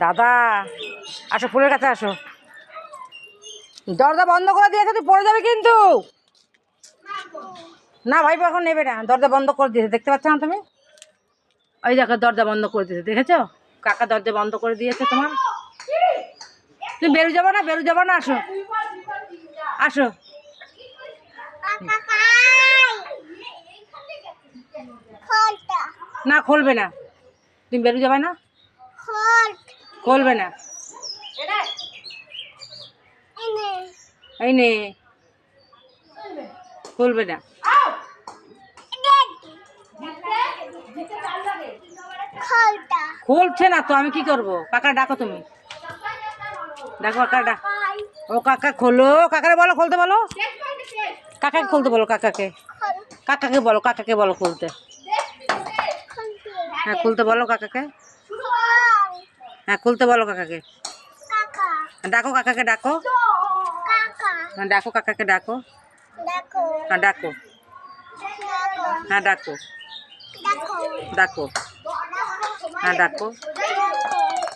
দাদা আসো, ফুলের কাছে আসো। দরজা বন্ধ করে দিয়েছে, তুই পড়ে যাবে কিন্তু। না ভাইপো এখন নেবে না, দরজা বন্ধ করে দিয়েছে, দেখতে পাচ্ছ না তুমি? ওই দেখো দরজা বন্ধ করে দিয়েছে, দেখেছো? কাকা দরজা বন্ধ করে দিয়েছে তোমার। তুমি বেরো যাবো না, বেরো যাবো না, আসো আসো। না খুলবে না, তুমি বেরো যাবে না, খুলবে না। এই নে, খুলবে না। খুলছে না তো, আমি কি করবো? কাকা ডাকো, তুমি ডাকো, কাকা ডাক। ও কাকা খোলো, কাকারে বলো খুলতে, বলো কাকাকে খুলতে, বলো কাকাকে, কাকাকে বলো, কাকাকে বলো খুলতে। হ্যাঁ খুলতে বলো কাকাকে, হ্যাঁ খুলতে বলো কাকাকে। ডাকো কাকাকে, ডাকো, হ্যাঁ ডাকো কাকাকে, ডাকো, হ্যাঁ ডাকো, হ্যাঁ ডাকো, ডাকো, হ্যাঁ ডাকো।